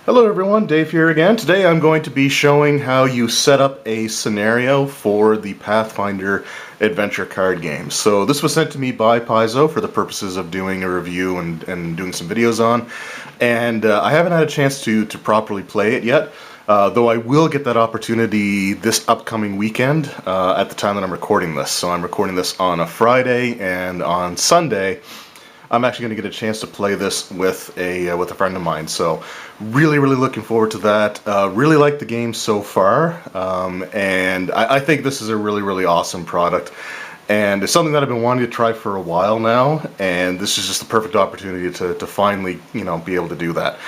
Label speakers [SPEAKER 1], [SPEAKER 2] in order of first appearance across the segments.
[SPEAKER 1] Hello everyone, Dave here again. Today I'm going to be showing how you set up a scenario for the Pathfinder adventure card game. So this was sent to me by Paizo for the purposes of doing a review and doing some videos on. And I haven't had a chance to properly play it yet, though I will get that opportunity this upcoming weekend at the time that I'm recording this. So I'm recording this on a Friday, and on Sunday I'm actually going to get a chance to play this with a friend of mine. So really looking forward to that. Really like the game so far, and I think this is a really awesome product. And it's something that I've been wanting to try for a while now, and this is just the perfect opportunity to finally, be able to do that.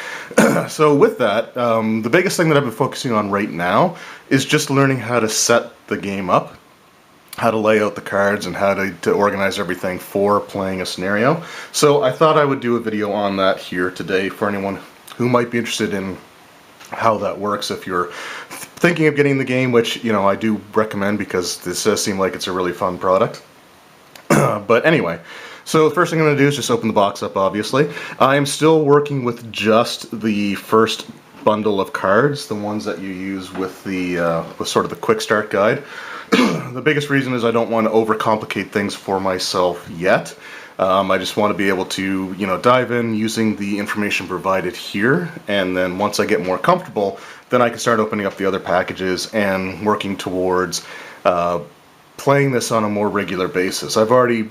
[SPEAKER 1] So with that, the biggest thing that I've been focusing on right now is just learning how to set the game up, how to lay out the cards, and how to organize everything for playing a scenario. So I thought I would do a video on that here today for anyone who might be interested in how that works if you're thinking of getting the game, which I do recommend because this does seem like it's a really fun product. But anyway, so the first thing I'm going to do is just open the box up, obviously. I am still working with just the first bundle of cards, the ones that you use with the with sort of the quick start guide. The biggest reason is I don't want to overcomplicate things for myself yet. I just want to be able to, dive in using the information provided here, and then once I get more comfortable, then I can start opening up the other packages and working towards playing this on a more regular basis. I've already,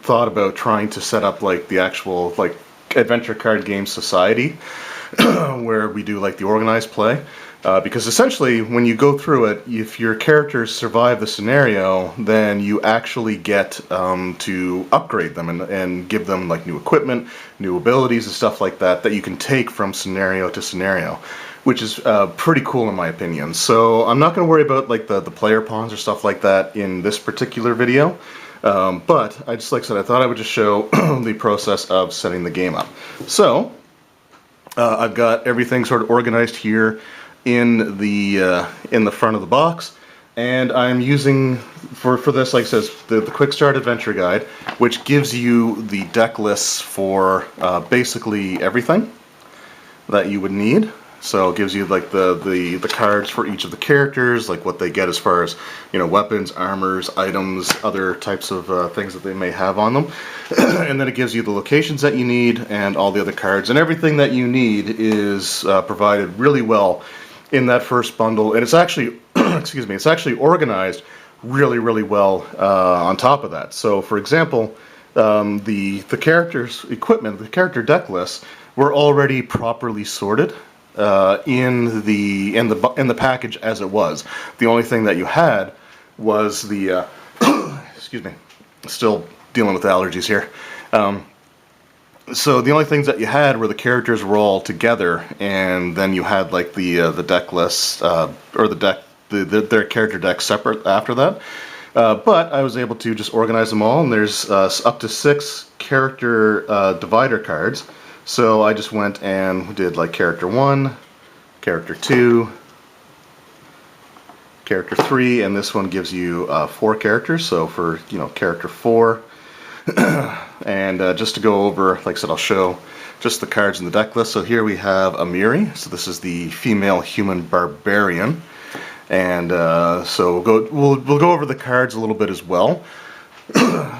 [SPEAKER 1] thought about trying to set up like the actual adventure card game society where we do like the organized play. Because essentially, when you go through it, if your characters survive the scenario, then you actually get to upgrade them and give them like new equipment, new abilities, and stuff like that that you can take from scenario to scenario, which is pretty cool in my opinion. So I'm not going to worry about like the player pawns or stuff like that in this particular video. But I just, like I said, I thought I would just show the process of setting the game up. So I've got everything sort of organized here in the front of the box, and I'm using for this, like it says, the Quick Start Adventure Guide, which gives you the deck lists for basically everything that you would need. So it gives you like the cards for each of the characters, like what they get as far as weapons, armors, items, other types of things that they may have on them, and then it gives you the locations that you need and all the other cards, and everything that you need is provided really well in that first bundle, and it's actually excuse me, it's actually organized really well on top of that. So for example, the characters equipment, the character deck lists were already properly sorted in the package as it was. The only thing that you had was the excuse me, still dealing with allergies here. So the only things that you had were the characters were all together, and then you had like the deck lists or their character deck separate after that. But I was able to just organize them all, and there's up to 6 character divider cards. So I just went and did like character 1, character 2, character 3, and this one gives you 4 characters. So for character 4. And just to go over, like I said, I'll show just the cards in the deck list. So here we have Amiri. So this is the female human barbarian, and so we'll go over the cards a little bit as well.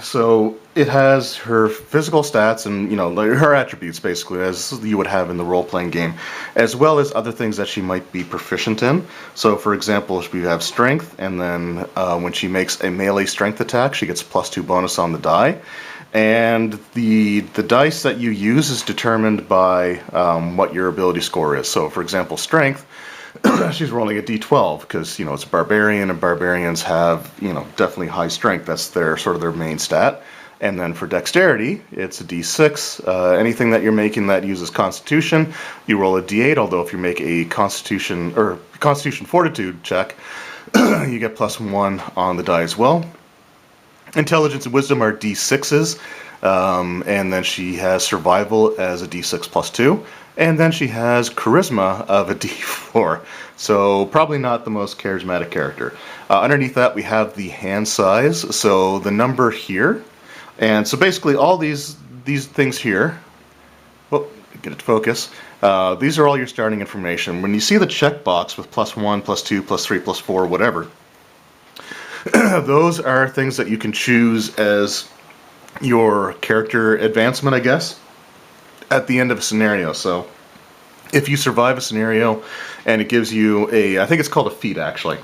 [SPEAKER 1] So it has her physical stats and her attributes basically as you would have in the role-playing game, as well as other things that she might be proficient in. So for example, we have strength, and then when she makes a melee strength attack, she gets a +2 bonus on the die. And the dice that you use is determined by what your ability score is. So for example, strength, she's rolling a d12 because it's a barbarian, and barbarians have definitely high strength. That's their main stat. And then for dexterity, it's a d6. Anything that you're making that uses constitution, you roll a d8. Although if you make a constitution fortitude check, you get +1 on the die as well. Intelligence and wisdom are d6s, and then she has survival as a d6 +2, and then she has charisma of a d4. So probably not the most charismatic character. Underneath that we have the hand size, so the number here, and so basically all these things here. Well, get it to focus. These are all your starting information. When you see the checkbox with +1, +2, +3, +4, whatever, those are things that you can choose as your character advancement, I guess, at the end of a scenario. So if you survive a scenario and it gives you a, I think it's called a feat actually.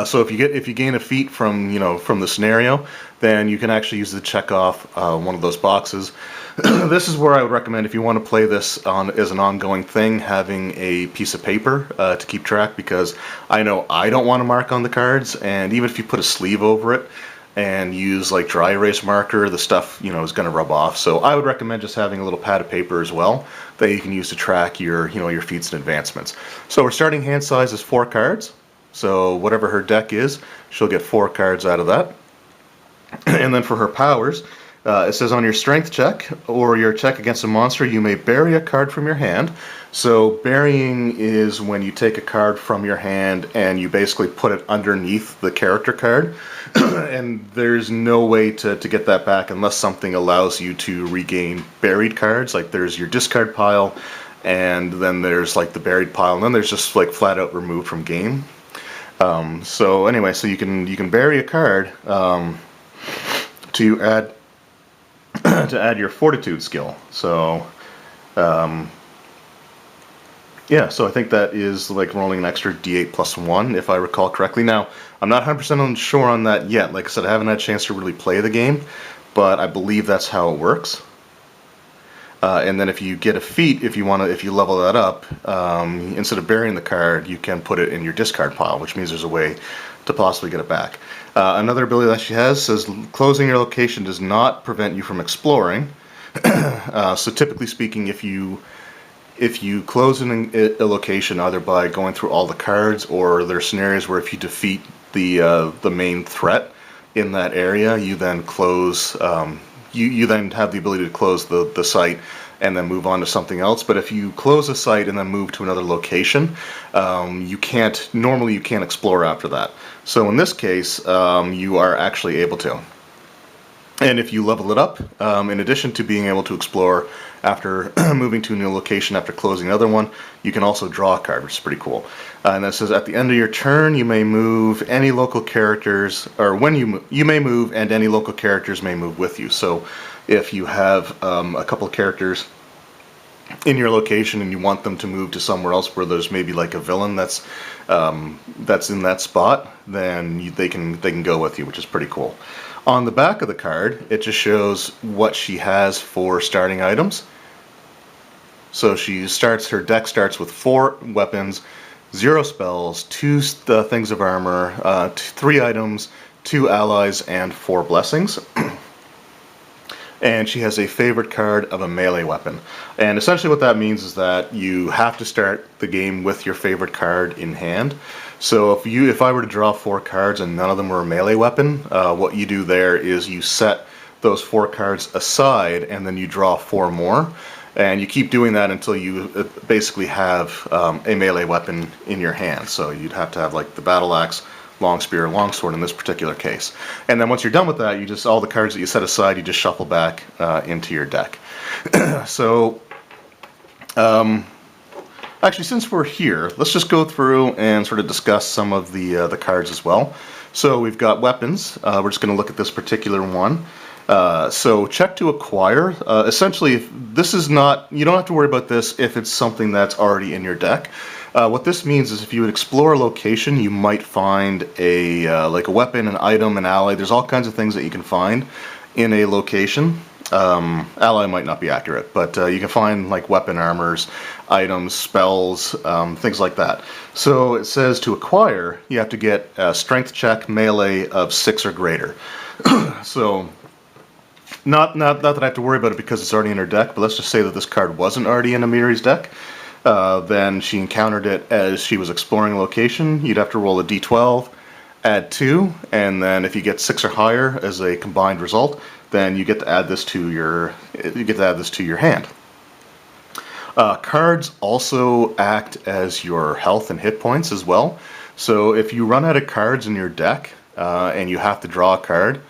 [SPEAKER 1] So if you gain a feat from from the scenario, then you can actually use to check off one of those boxes. This is where I would recommend, if you want to play this on as an ongoing thing, having a piece of paper to keep track, because I know I don't want to mark on the cards, and even if you put a sleeve over it and use like dry erase marker, the stuff is going to rub off. So I would recommend just having a little pad of paper as well that you can use to track your your feats and advancements. So our starting hand size is 4 cards. So whatever her deck is, she'll get 4 cards out of that. And then for her powers, it says on your strength check or your check against a monster, you may bury a card from your hand. So burying is when you take a card from your hand and you basically put it underneath the character card. And there's no way to get that back unless something allows you to regain buried cards. Like there's your discard pile, and then there's like the buried pile, and then there's just like flat out removed from game. So anyway, so you can bury a card to add your fortitude skill. So yeah, so I think that is like rolling an extra d8 +1, if I recall correctly. Now, I'm not 100% sure on that yet. Like I said, I haven't had a chance to really play the game, but I believe that's how it works. And then if you get a feat, if you level that up, instead of burying the card, you can put it in your discard pile, which means there's a way to possibly get it back. Another ability that she has says closing your location does not prevent you from exploring. So typically speaking, if you close a location either by going through all the cards, or there are scenarios where if you defeat the main threat in that area, you then close. You then have the ability to close the site and then move on to something else. But if you close a site and then move to another location, you can't explore after that. So in this case, you are actually able to. And if you level it up, in addition to being able to explore after moving to a new location after closing another one, you can also draw a card, which is pretty cool. And that says at the end of your turn, you may move any local characters, or when you may move, and any local characters may move with you. So if you have a couple of characters in your location and you want them to move to somewhere else where there's maybe like a villain that's in that spot, then they can go with you, which is pretty cool. On the back of the card, it just shows what she has for starting items. So her deck starts with 4 weapons, 0 spells, 2 things of armor, 3 items, 2 allies, and 4 blessings. And she has a favorite card of a melee weapon. And essentially what that means is that you have to start the game with your favorite card in hand. So if I were to draw 4 cards and none of them were a melee weapon, what you do there is you set those 4 cards aside and then you draw 4 more. And you keep doing that until you basically have a melee weapon in your hand. So you'd have to have like the battle axe, long spear, long sword in this particular case. And then once you're done with that, all the cards that you set aside, you just shuffle back into your deck. So actually, since we're here, let's just go through and sort of discuss some of the cards as well. So we've got weapons. We're just going to look at this particular one. So check to acquire. Essentially, this is not, you don't have to worry about this if it's something that's already in your deck. What this means is if you would explore a location, you might find like a weapon, an item, an ally. There's all kinds of things that you can find in a location. Ally might not be accurate, but you can find like weapon armors, items, spells, things like that. So it says to acquire, you have to get a strength check melee of 6 or greater. So not that I have to worry about it because it's already in her deck, but let's just say that this card wasn't already in Amiri's deck. Then she encountered it as she was exploring a location. You'd have to roll a d12, add 2, and then if you get 6 or higher as a combined result, then you get to add this to your hand. Cards also act as your health and hit points as well. So if you run out of cards in your deck and you have to draw a card,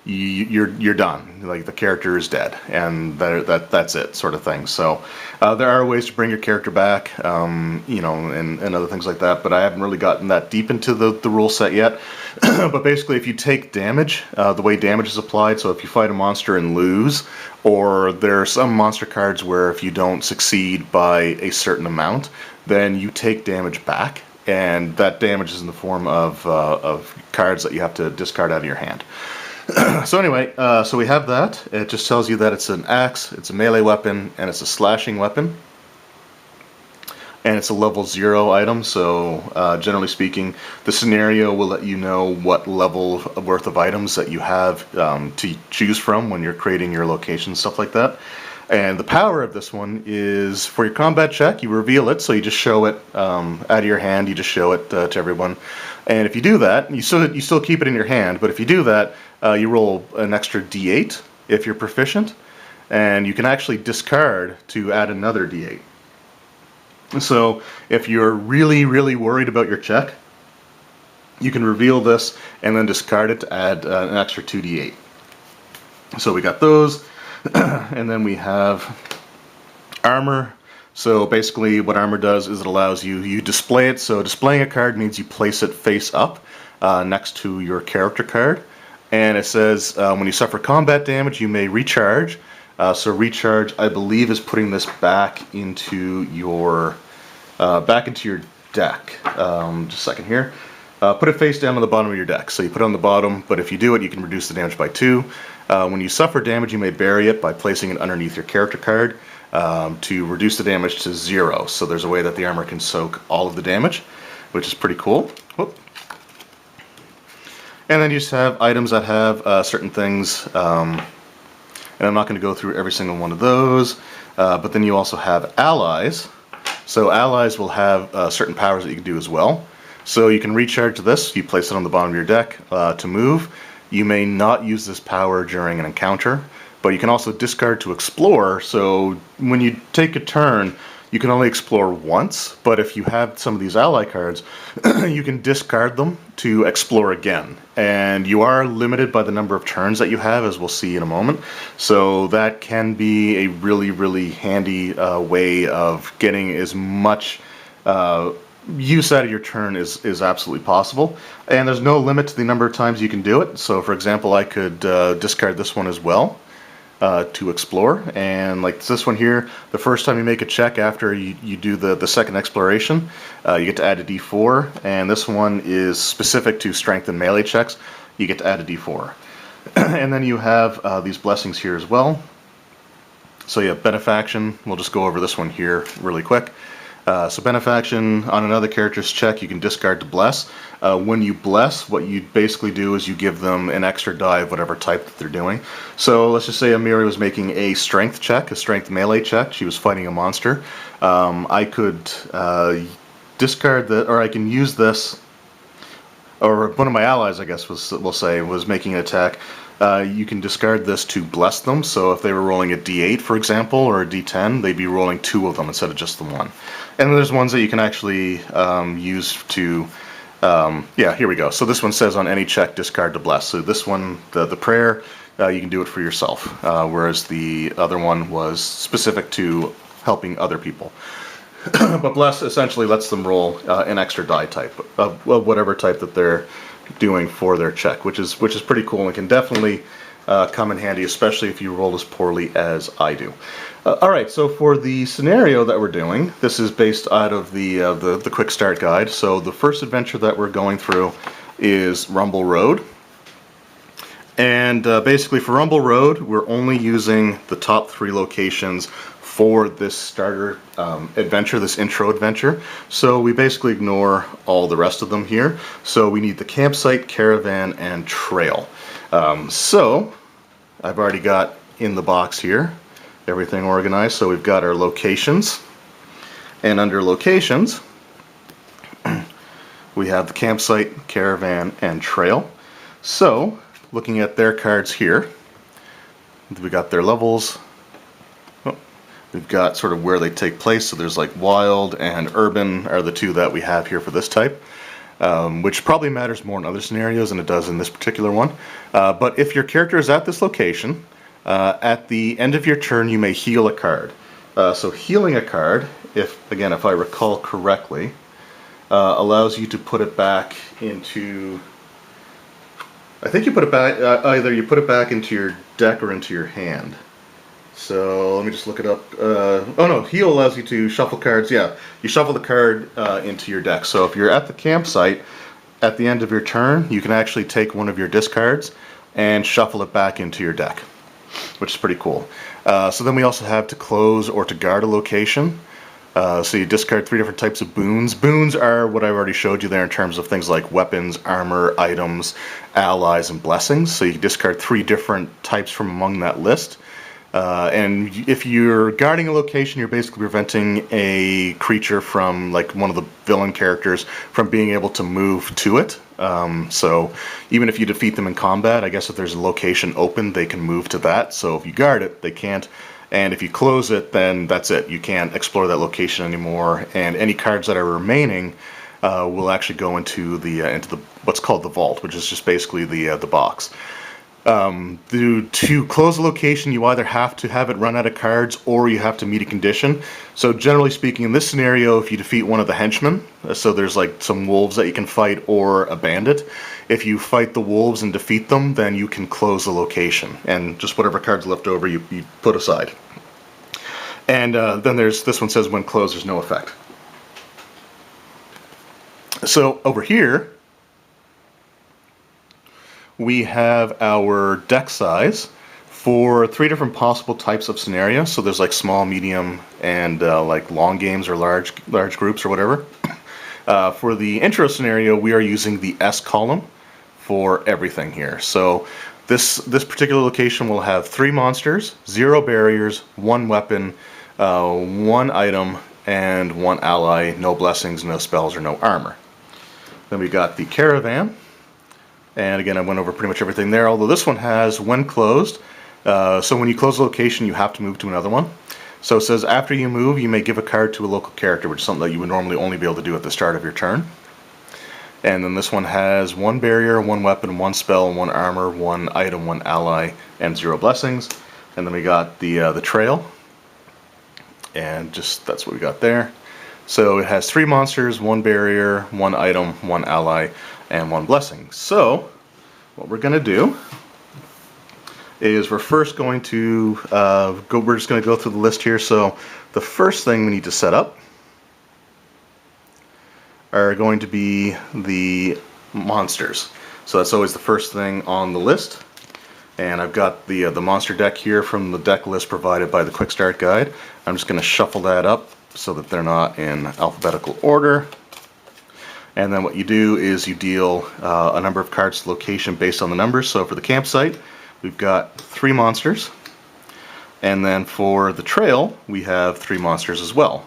[SPEAKER 1] you're done. Like the character is dead, and that's it, sort of thing. So there are ways to bring your character back, you know, and other things like that. But I haven't really gotten that deep into the rule set yet. But basically, if you take damage, the way damage is applied. So if you fight a monster and lose, or there are some monster cards where if you don't succeed by a certain amount, then you take damage back. And that damage is in the form of cards that you have to discard out of your hand. So anyway, so we have that. It just tells you that it's an axe, it's a melee weapon, and it's a slashing weapon. And it's a level 0 item, so generally speaking, the scenario will let you know what level worth of items that you have to choose from when you're creating your location, stuff like that. And the power of this one is for your combat check, you reveal it, so you just show it out of your hand, you just show it to everyone. And if you do that, you still keep it in your hand, but if you do that, you roll an extra d8 if you're proficient, and you can actually discard to add another d8. So if you're really, really worried about your check, you can reveal this and then discard it to add an extra 2d8. So we got those. And then we have armor. So basically what armor does is it allows you display it. So displaying a card means you place it face up next to your character card. And it says when you suffer combat damage, you may recharge. So recharge, I believe, is putting this back into your deck. Just a second here. Put it face down on the bottom of your deck. So you put it on the bottom, but if you do it, you can reduce the damage by 2. When you suffer damage, you may bury it by placing it underneath your character card to reduce the damage to 0. So there's a way that the armor can soak all of the damage, which is pretty cool. Whoop. And then you just have items that have certain things, and I'm not going to go through every single one of those, but then you also have allies. So allies will have certain powers that you can do as well. So you can recharge this, you place it on the bottom of your deck to move. You may not use this power during an encounter, but you can also discard to explore. So when you take a turn, you can only explore once, but if you have some of these ally cards, you can discard them to explore again. And you are limited by the number of turns that you have, as we'll see in a moment. So that can be a really, really handy way of getting as much use out of your turn is absolutely possible. And there's no limit to the number of times you can do it. So for example, I could discard this one as well to explore. And like this one here, the first time you make a check after you do the second exploration, you get to add a d4. And this one is specific to strength and melee checks. You get to add a d4. And then you have these blessings here as well. So you have benefaction. We'll just go over this one here really quick. So benefaction, on another character's check, you can discard to bless. When you bless, what you basically do is you give them an extra die of whatever type that they're doing. So let's just say Amiri was making a strength check, a strength melee check. She was fighting a monster. I could discard that, or I can use this, or one of my allies, I guess, was making an attack. You can discard this to bless them. So if they were rolling a d8, for example, or a d10, they'd be rolling 2 of them instead of just the 1. And then there's ones that you can actually use to, yeah, here we go. So this one says on any check, discard to bless. So this one, the prayer, you can do it for yourself, whereas the other one was specific to helping other people. But bless essentially lets them roll an extra die type of whatever type that they're doing for their check, which is pretty cool and can definitely come in handy, especially if you roll as poorly as I do. Alright, so for the scenario that we're doing, this is based out of the quick start guide. So the first adventure that we're going through is Rumble Road. And basically for Rumble Road, we're only using the top 3 locations for this starter adventure, this intro adventure. So we basically ignore all the rest of them here. So we need the campsite, caravan, and trail. So I've already got in the box here everything organized. So we've got our locations, and under locations we have the campsite, caravan, and trail. So looking at their cards here, we got their levels. We've got sort of where they take place, so there's like wild and urban are the 2 that we have here for this type. which probably matters more in other scenarios than it does in this particular one. But if your character is at this location, at the end of your turn you may heal a card. So healing a card, if I recall correctly, allows you to put it back into... I think you put it back, either you put it back into your deck or into your hand. So let me just look it up. Oh no, heal allows you to shuffle cards. Yeah, you shuffle the card into your deck. So if you're at the campsite, at the end of your turn, you can actually take one of your discards and shuffle it back into your deck, which is pretty cool. So then we also have to close or to guard a location. So you discard 3 different types of boons. Boons are what I've already showed you there in terms of things like weapons, armor, items, allies, and blessings. So you can discard 3 different types from among that list. And if you're guarding a location, you're basically preventing a creature from, like one of the villain characters, from being able to move to it. So even if you defeat them in combat, I guess if there's a location open, they can move to that. So if you guard it, they can't. And if you close it, then that's it. You can't explore that location anymore. And any cards that are remaining will actually go into the what's called the vault, which is just basically the box. To close a location, you either have to have it run out of cards or you have to meet a condition. So generally speaking, in this scenario, if you defeat one of the henchmen, so there's like some wolves that you can fight or a bandit, if you fight the wolves and defeat them, then you can close the location. And just whatever cards left over, you put aside. And then there's, this one says when closed, there's no effect. So over here, we have our deck size for 3 different possible types of scenarios. So there's like small, medium, and like long games or large groups or whatever. For the intro scenario, we are using the S column for everything here. So this particular location will have 3 monsters, 0 barriers, 1 weapon, 1 item, and 1 ally, no blessings, no spells, or no armor. Then we got the caravan. And again, I went over pretty much everything there, although this one has when closed. So when you close a location, you have to move to another one. So it says after you move, you may give a card to a local character, which is something that you would normally only be able to do at the start of your turn. And then this one has 1 barrier, 1 weapon, 1 spell, 1 armor, 1 item, 1 ally, and 0 blessings. And then we got the trail. And just that's what we got there. So it has 3 monsters, 1 barrier, 1 item, 1 ally, and 1 blessing. So what we're going to do is we're first going to we're just going to go through the list here. So the first thing we need to set up are going to be the monsters. So that's always the first thing on the list. And I've got the monster deck here from the deck list provided by the Quick Start Guide. I'm just going to shuffle that up so that they're not in alphabetical order. And then what you do is you deal a number of cards to location based on the numbers. So for the campsite, we've got 3 monsters. And then for the trail, we have 3 monsters as well.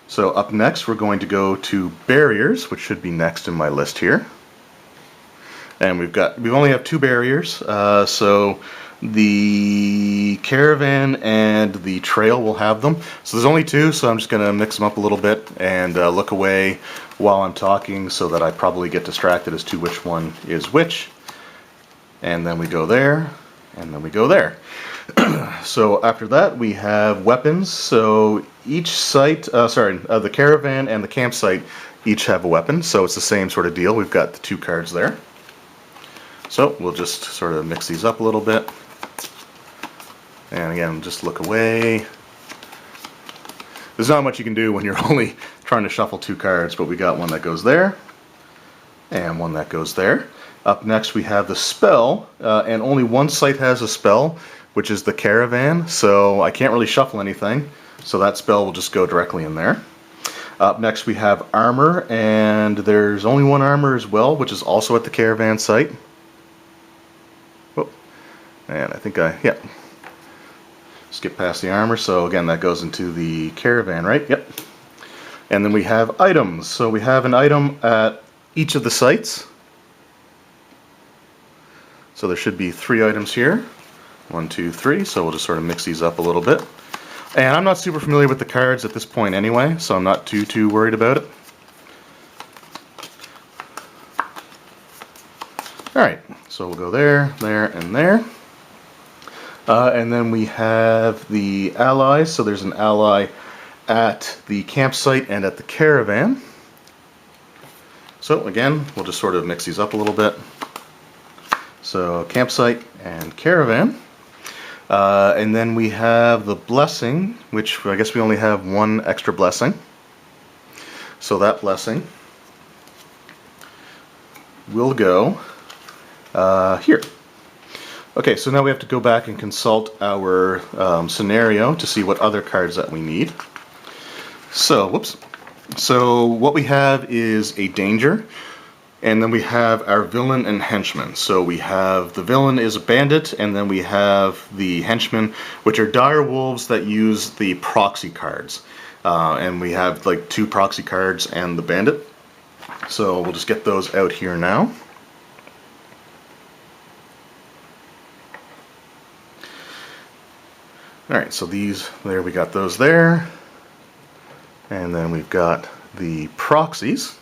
[SPEAKER 1] So up next, we're going to go to barriers, which should be next in my list here. And we only have 2 barriers. So the caravan and the trail will have them. So there's only 2, so I'm just going to mix them up a little bit and look away while I'm talking so that I probably get distracted as to which one is which. And then we go there, and then we go there. So after that we have weapons. So each site, the caravan and the campsite each have a weapon. So it's the same sort of deal. We've got the 2 cards there. So we'll just sort of mix these up a little bit. And again, just look away. There's not much you can do when you're only trying to shuffle 2 cards, but we got one that goes there, and one that goes there. Up next we have the spell, and only one site has a spell, which is the caravan, so I can't really shuffle anything, so that spell will just go directly in there. Up next we have armor, and there's only 1 armor as well, which is also at the caravan site. And I think skip past the armor, so again that goes into the caravan, right? Yep. And then we have items. So we have an item at each of the sites. So there should be 3 items here. 1, 2, 3. So we'll just sort of mix these up a little bit. And I'm not super familiar with the cards at this point anyway, so I'm not too worried about it. So we'll go there, there, and there. And then we have the allies. So there's an ally at the campsite and at the caravan. So again, we'll just sort of mix these up a little bit. So campsite and caravan. And then we have the blessing, which I guess we only have one extra blessing. So that blessing will go here. Okay, so now we have to go back and consult our scenario to see what other cards that we need. So, whoops. So what we have is a danger, and then we have our villain and henchman. So we have the villain is a bandit, and then we have the henchmen, which are dire wolves that use the proxy cards. And we have like 2 proxy cards and the bandit. So we'll just get those out here now. Alright, so these, there we got those there. And then we've got the proxies.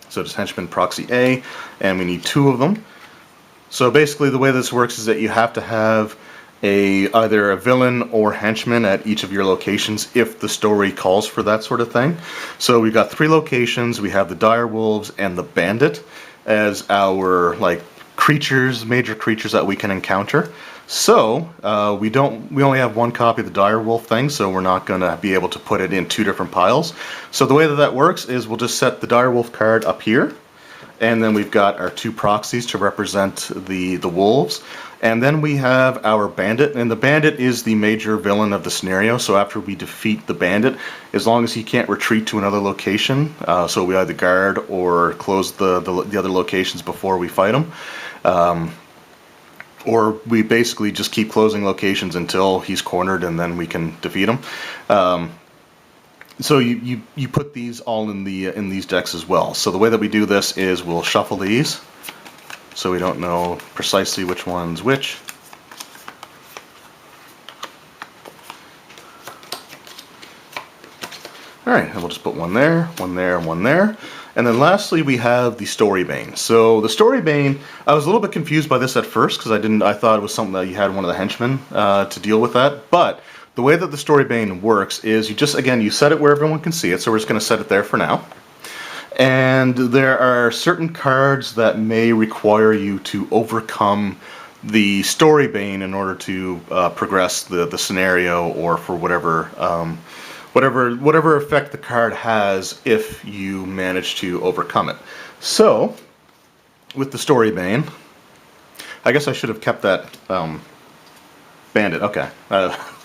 [SPEAKER 1] So just henchman proxy A, and we need 2 of them. So basically the way this works is that you have to have either a villain or henchman at each of your locations if the story calls for that sort of thing. So we've got 3 locations. We have the dire wolves and the bandit as our creatures, major creatures that we can encounter. So we only have 1 copy of the dire wolf thing, so we're not going to be able to put it in 2 different piles. So the way that works is we'll just set the dire wolf card up here, and then we've got our 2 proxies to represent the wolves, and then we have our bandit, and the bandit is the major villain of the scenario. So after we defeat the bandit, as long as he can't retreat to another location, so we either guard or close the other locations before we fight him, or we basically just keep closing locations until he's cornered and then we can defeat him. So you put these all in these decks as well. So the way that we do this is we'll shuffle these, so we don't know precisely which one's which. Alright, and we'll just put one there, one there, and one there. And then lastly we have the Story Bane. So the Story Bane, I was a little bit confused by this at first because I thought it was something that you had one of the henchmen to deal with that. But the way that the Story Bane works is you set it where everyone can see it, so we're just going to set it there for now. And there are certain cards that may require you to overcome the Story Bane in order to progress the scenario, or for whatever effect the card has if you manage to overcome it. So, with the Story Bane, I guess I should have kept that bandit. Okay,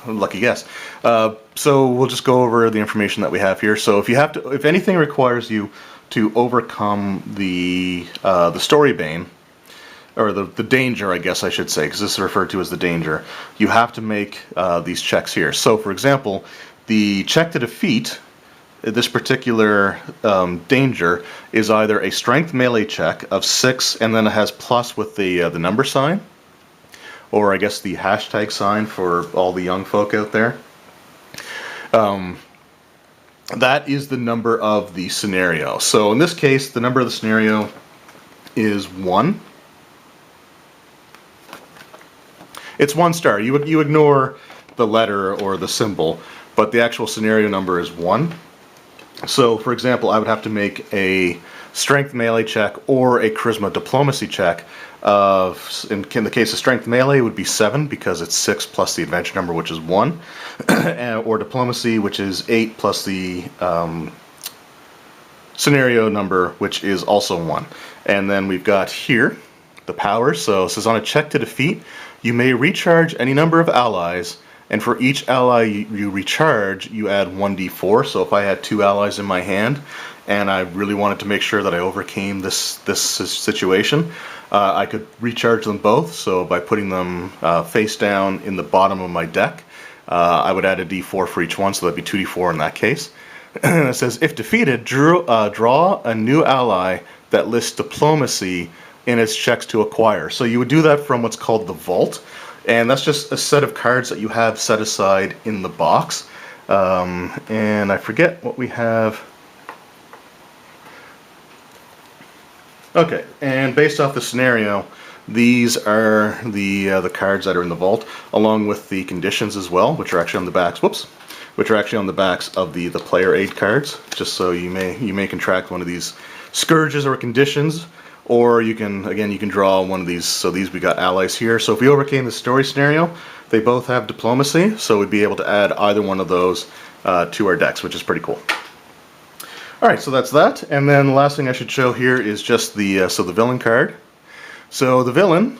[SPEAKER 1] lucky guess. So we'll just go over the information that we have here. So if anything requires you to overcome the Story Bane, or the danger, I guess I should say, because this is referred to as the danger, you have to make these checks here. So, for example, the check to defeat this particular danger is either a strength melee check of 6, and then it has plus with the number sign, or I guess the hashtag sign for all the young folk out there. That is the number of the scenario. So in this case, the number of the scenario is 1. It's 1 star. You ignore the letter or the symbol, but the actual scenario number is 1. So, for example, I would have to make a strength melee check or a charisma diplomacy check of, in the case of strength melee, it would be 7 because it's 6 plus the adventure number, which is 1, or diplomacy, which is 8 plus the scenario number, which is also 1. And then we've got here the power. So it says on a check to defeat, you may recharge any number of allies, and for each ally you recharge, you add 1d4. So if I had 2 allies in my hand, and I really wanted to make sure that I overcame this situation, I could recharge them both. So by putting them face down in the bottom of my deck, I would add a d4 for each one, so that'd be 2d4 in that case. And it says, if defeated, draw a new ally that lists diplomacy in its checks to acquire. So you would do that from what's called the vault, and that's just a set of cards that you have set aside in the box. And I forget what we have. Okay, and based off the scenario, these are the cards that are in the vault, along with the conditions as well, which are actually on the backs. Whoops, which are actually on the backs of the player aid cards, just so you may contract one of these scourges or conditions, or you can draw one of these. So these, we got allies here. So if we overcame the story scenario, they both have diplomacy, so we'd be able to add either one of those to our decks, which is pretty cool. Alright, so that's that, and then the last thing I should show here is just the villain card. So the villain,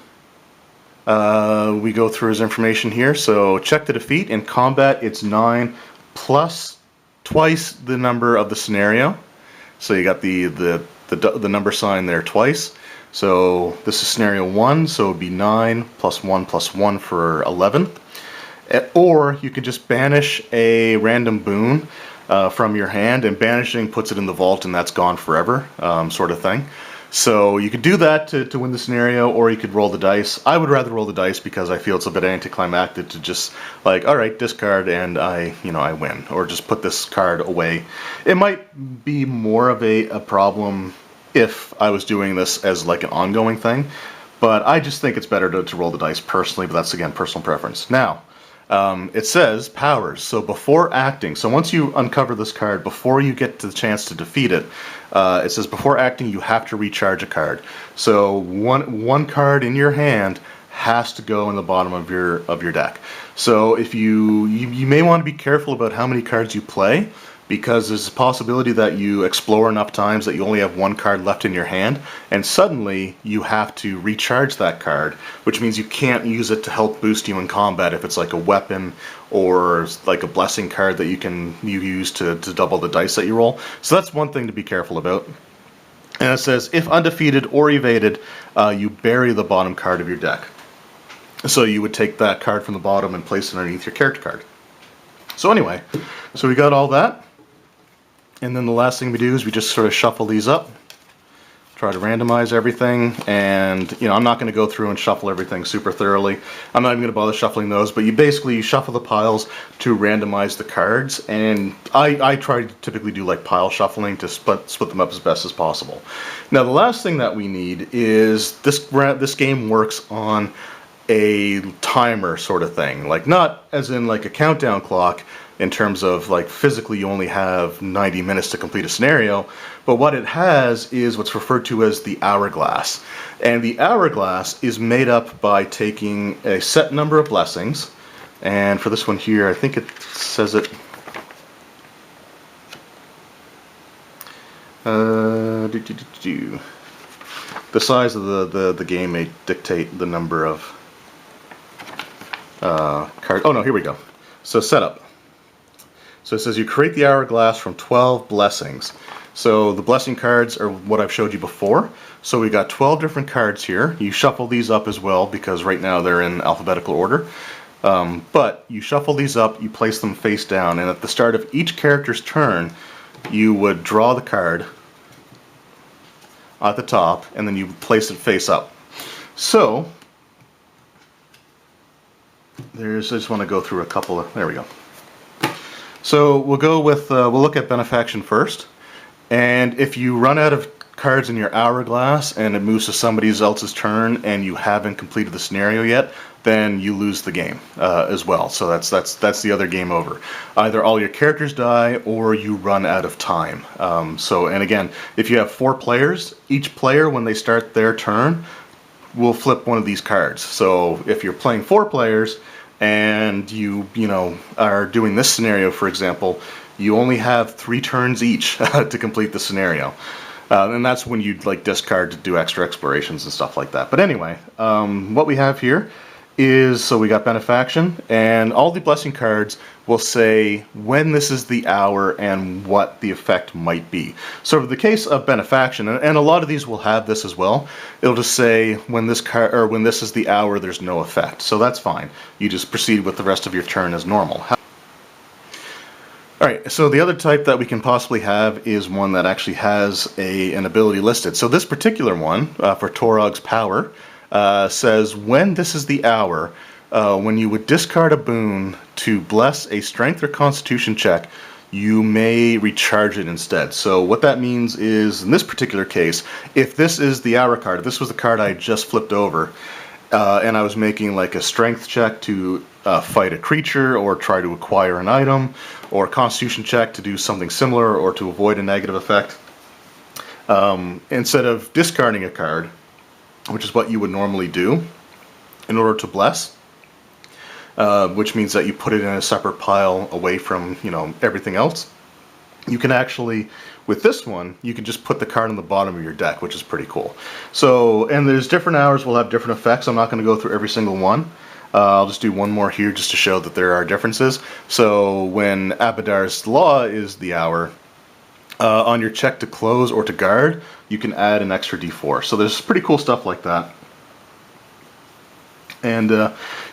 [SPEAKER 1] we go through his information here. So check the defeat. In combat, it's 9 plus twice the number of the scenario. So you got the number sign there twice. So this is scenario 1, so it would be 9 plus 1 for 11. Or you could just banish a random boon from your hand, and banishing puts it in the vault and that's gone forever, sort of thing. So you could do that to win the scenario, or you could roll the dice. I would rather roll the dice because I feel it's a bit anticlimactic to just like, alright, discard and I win, or just put this card away. It might be more of a problem if I was doing this as like an ongoing thing, but I just think it's better to roll the dice personally, but that's again personal preference. Now, it says powers. So before acting, so once you uncover this card, before you get to the chance to defeat it, it says before acting you have to recharge a card. So one card in your hand has to go in the bottom of your deck. So if you may want to be careful about how many cards you play, because there's a possibility that you explore enough times that you only have one card left in your hand, and suddenly you have to recharge that card, which means you can't use it to help boost you in combat if it's like a weapon or like a blessing card that you use to double the dice that you roll. So that's one thing to be careful about. And it says, if undefeated or evaded, you bury the bottom card of your deck. So you would take that card from the bottom and place it underneath your character card. So anyway, so we got all that. And then the last thing we do is we just sort of shuffle these up, try to randomize everything, and I'm not going to go through and shuffle everything super thoroughly. I'm not even going to bother shuffling those, but you shuffle the piles to randomize the cards, and I try to typically do like pile shuffling to split them up as best as possible. Now the last thing that we need is this game works on a timer sort of thing, like not as in like a countdown clock, in terms of like physically you only have 90 minutes to complete a scenario, but what it has is what's referred to as the hourglass. And the hourglass is made up by taking a set number of blessings, and for this one here, I think it says it, the size of the game may dictate the number of cards. Oh no, here we go. So setup. So it says you create the hourglass from 12 blessings. So the blessing cards are what I've showed you before. So we got 12 different cards here. You shuffle these up as well because right now they're in alphabetical order. But you shuffle these up, you place them face down, and at the start of each character's turn, you would draw the card at the top, and then you place it face up. So I just want to go through a couple of, there we go. So we'll go with, we'll look at benefaction first, and if you run out of cards in your hourglass and it moves to somebody else's turn and you haven't completed the scenario yet, then you lose the game as well. So that's the other game over. Either all your characters die or you run out of time. And again, if you have 4 players, each player when they start their turn will flip one of these cards. So if you're playing 4 players, and you are doing this scenario, for example, you only have 3 turns each to complete the scenario. And that's when you'd like discard to do extra explorations and stuff like that. But anyway, what we have here is, so we got benefaction, and all the blessing cards will say when this is the hour and what the effect might be. So for the case of benefaction, and a lot of these will have this as well, it'll just say when this is the hour, there's no effect. So that's fine. You just proceed with the rest of your turn as normal. Alright, so the other type that we can possibly have is one that actually has an ability listed. So this particular one, for Torog's Power, says when this is the hour, when you would discard a boon to bless a strength or constitution check, you may recharge it instead. So what that means is, in this particular case, if this is the hour card, if this was the card I just flipped over, and I was making like a strength check to fight a creature or try to acquire an item, or a constitution check to do something similar or to avoid a negative effect, instead of discarding a card, which is what you would normally do in order to bless, which means that you put it in a separate pile away from, you know, everything else. You can actually, with this one, you can just put the card on the bottom of your deck, which is pretty cool. So, and there's different hours will have different effects. I'm not going to go through every single one. I'll just do one more here just to show that there are differences. So when Abadar's Law is the hour, on your check to close or to guard, you can add an extra d4. So there's pretty cool stuff like that. And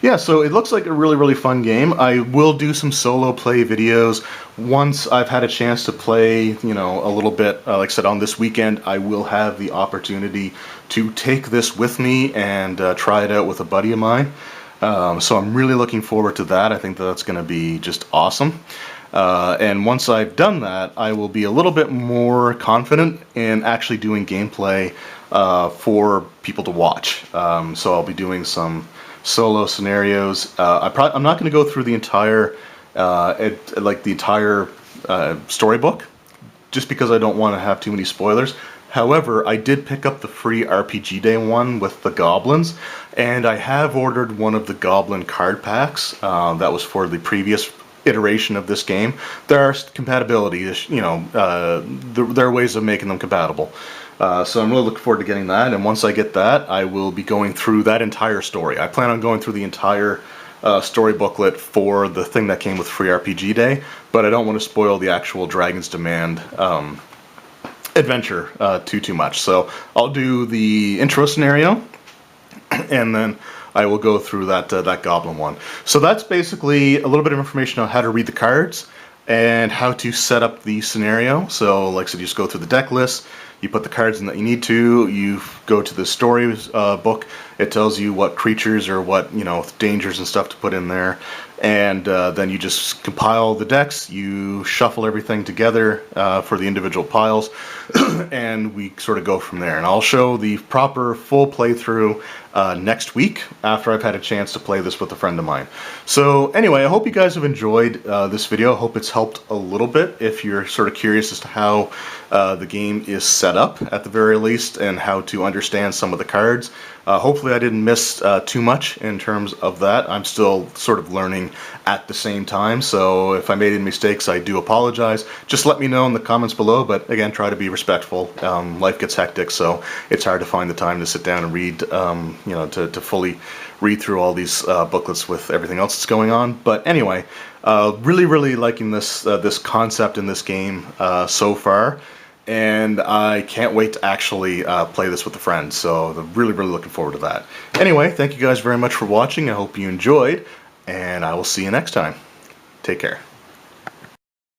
[SPEAKER 1] yeah, so it looks like a really fun game. I will do some solo play videos once I've had a chance to play, you know, a little bit. Like I said, on this weekend, I will have the opportunity to take this with me and try it out with a buddy of mine. So I'm really looking forward to that. I think that's going to be just awesome. And once I've done that, I will be a little bit more confident in actually doing gameplay for people to watch. So I'll be doing some solo scenarios. I'm not going to go through the entire storybook, just because I don't want to have too many spoilers. However, I did pick up the free RPG Day one with the goblins, and I have ordered one of the goblin card packs. That was for the previous iteration of this game. There are compatibility, you know, there are ways of making them compatible. So I'm really looking forward to getting that, and once I get that, I will be going through that entire story. I plan on going through the entire story booklet for the thing that came with free RPG Day, but I don't want to spoil the actual Dragon's Demand adventure too much. So I'll do the intro scenario, and then I will go through that goblin one. So that's basically a little bit of information on how to read the cards and how to set up the scenario. So like I said, you just go through the deck list, you put the cards in that you need to, you go to the story book, it tells you what creatures or what, you know, dangers and stuff to put in there, and then you just compile the decks, you shuffle everything together for the individual piles, and we sort of go from there. And I'll show the proper full playthrough next week after I've had a chance to play this with a friend of mine. So anyway, I hope you guys have enjoyed this video. I hope it's helped a little bit if you're sort of curious as to how the game is set up at the very least, and how to understand some of the cards. Hopefully I didn't miss too much in terms of that. I'm still sort of learning at the same time, so if I made any mistakes, I do apologize. Just let me know in the comments below, but again, try to be respectful. Life gets hectic, so it's hard to find the time to sit down and read, you know, to fully read through all these booklets with everything else that's going on. But anyway, really liking this concept in this game so far. And I can't wait to actually play this with a friend, so I'm really looking forward to that. Anyway, thank you guys very much for watching. I hope you enjoyed, and I will see you next time. Take care.